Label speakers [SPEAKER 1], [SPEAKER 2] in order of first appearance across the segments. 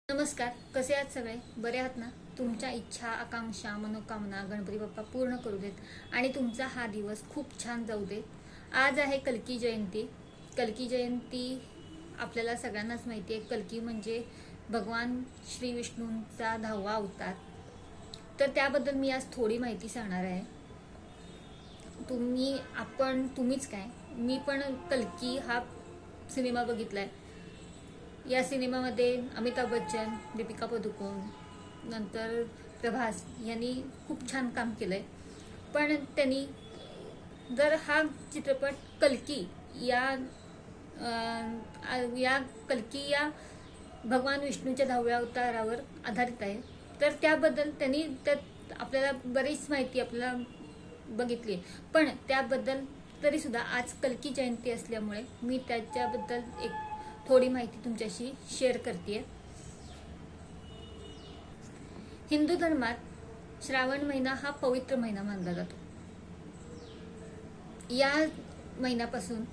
[SPEAKER 1] नमस्कार, कसे आहात सगळे? बरे आहात ना? तुमच्या इच्छा, आकांक्षा, मनोकामना गणपती बाप्पा पूर्ण करू देत आणि तुमचा हा दिवस खूप छान जाऊ दे. आज आहे कल्की जयंती. कल्की जयंती आपल्याला सगळ्यांनाच माहिती आहे. कल्की म्हणजे भगवान श्री विष्णूंचा 10वा अवतार. तर त्याबद्दल मी आज थोडी माहिती सांगणार आहे. तुम्हीच काय, मी पण कल्की हा सिनेमा बघितलाय. या सिनेमामध्ये अमिताभ बच्चन, दीपिका पदुकोण, नंतर प्रभास यांनी खूप छान काम केलंय. पण त्यांनी जर हा चित्रपट कल्की या भगवान विष्णूच्या 10व्या अवतारावर आधारित आहे, तर त्याबद्दल त्यांनी त्यात आपल्याला बरीच माहिती आपल्याला बघितली. पण त्याबद्दल तरी सुद्धा आज कल्की जयंती असल्यामुळे मी त्याच्याबद्दल एक थोडी माहिती तुमच्याशी शेअर करते. हिंदू धर्मात श्रावण महिना हा पवित्र महिना मानला जातो. या महिन्यापासून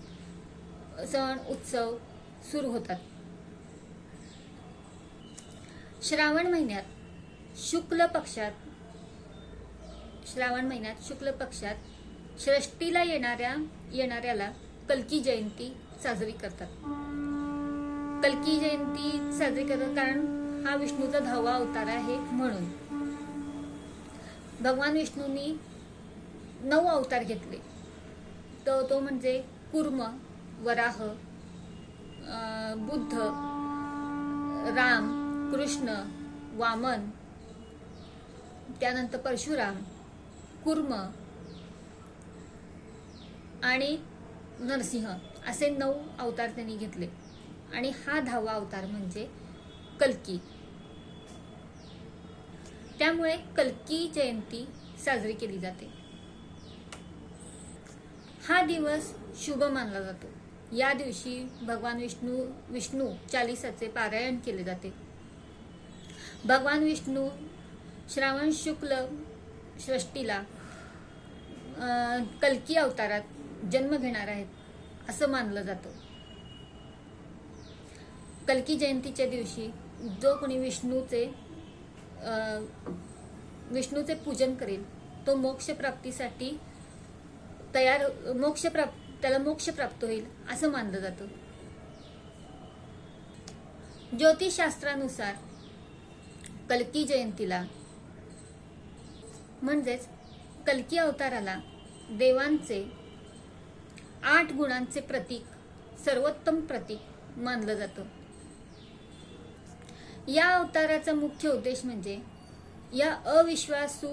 [SPEAKER 1] सण उत्सव सुरू होतात. श्रावण महिन्यात शुक्ल पक्षात षष्टीला येणाऱ्याला कल्की जयंती साजरी करतात. कल्की जयंती साजरी करतात कारण हा विष्णूचा 10वा अवतार आहे. म्हणून भगवान विष्णूंनी 9 अवतार घेतले. तो म्हणजे कूर्म, वराह, बुद्ध, राम, कृष्ण, वामन, त्यानंतर परशुराम, कूर्म आणि नरसिंह असे 9 अवतार त्यांनी घेतले. आणि हा 10वा अवतार म्हणजे कल्की. त्यामुळे कल्की जयंती साजरी केली जाते. हा दिवस शुभ मानला जातो. या दिवशी भगवान विष्णू चालीसाचे पारायण केले जाते. भगवान विष्णू श्रावण शुक्ल षष्टीला कल्की अवतारात जन्म घेणार आहेत असं मानलं जातं. कल्की जयंतीच्या दिवशी जो कोणी विष्णूचे पूजन करेल तो मोक्षप्राप्तीसाठी त्याला मोक्ष प्राप्त होईल असं मानलं जातं. ज्योतिषशास्त्रानुसार कल्की जयंतीला म्हणजेच कल्की अवताराला देवांचे 8 गुणांचे प्रतीक, सर्वोत्तम प्रतीक मानलं जातं. या अवताराचा मुख्य उद्देश म्हणजे या अविश्वासू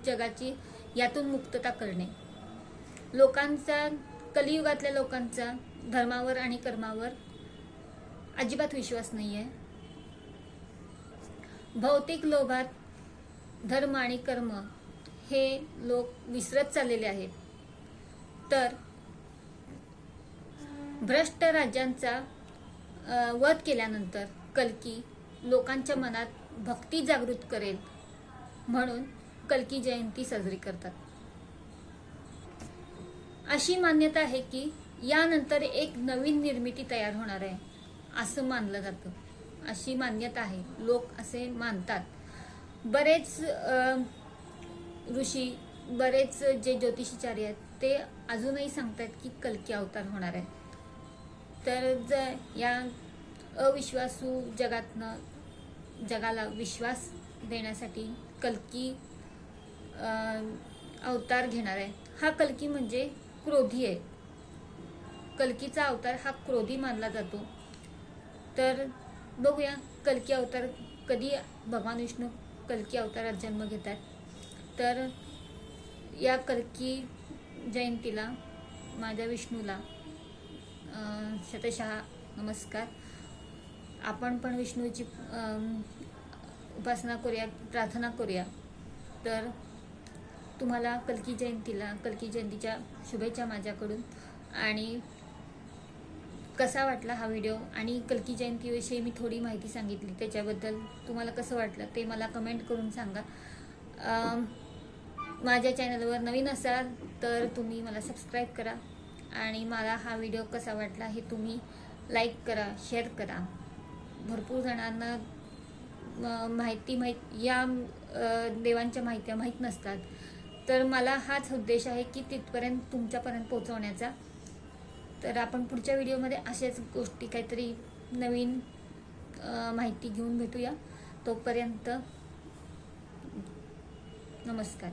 [SPEAKER 1] जगाची यातून मुक्तता करणे. कलियुगातल्या लोकांचा धर्मावर आणि कर्मावर अजिबात विश्वास नाहीये. भौतिक लोभात धर्म आणि कर्म हे लोक विसरत चाललेले आहेत. तर भ्रष्ट राज्यांचा वध केल्यानंतर कल्की लोकांच्या मनात भक्ती जागृत करेल म्हणून कल्की जयंती साजरी करतात. अशी मान्यता आहे की यानंतर एक नवीन निर्मिती तयार होणार आहे असं मानलं जातं. अशी मान्यता आहे, लोक असे मानतात. बरेच ऋषी, बरेच जे ज्योतिषाचार्य आहेत ते अजूनही सांगतात की कल्की अवतार होणार आहे. तर या अविश्वासू जगाला विश्वास देण्यासाठी कल्की अवतार घेणार आहे. हा कल्की म्हणजे क्रोधी आहे. कल्कीचा अवतार हा क्रोधी मानला जातो. तर बघूया कल्की अवतार कधी भगवान विष्णू कल्की अवतारात जन्म घेतात. तर या कल्की जयंतीला माझ्या विष्णूला शतशः नमस्कार. आपण पण विष्णूची उपासना करूया, प्रार्थना करूया. तर तुम्हाला कल्की जयंतीच्या शुभेच्छा माझ्याकडून. आणि कसा वाटला हा व्हिडिओ आणि कल्की जयंतीविषयी मी थोडी माहिती सांगितली, त्याच्याबद्दल तुम्हाला कसं वाटलं ते मला कमेंट करून सांगा. माझ्या चॅनलवर नवीन असाल तर तुम्ही मला सबस्क्राईब करा आणि मला हा व्हिडिओ कसा वाटला हे तुम्ही लाईक करा, शेअर करा. भरपूर जणांना या देवांच्या माहित्या माहीत नसतात. तर मला हाच उद्देश आहे की तिथपर्यंत तुमच्यापर्यंत पोहोचवण्याचा. तर आपण पुढच्या व्हिडिओमध्ये अशाच गोष्टी काहीतरी नवीन माहिती घेऊन भेटूया. तोपर्यंत नमस्कार.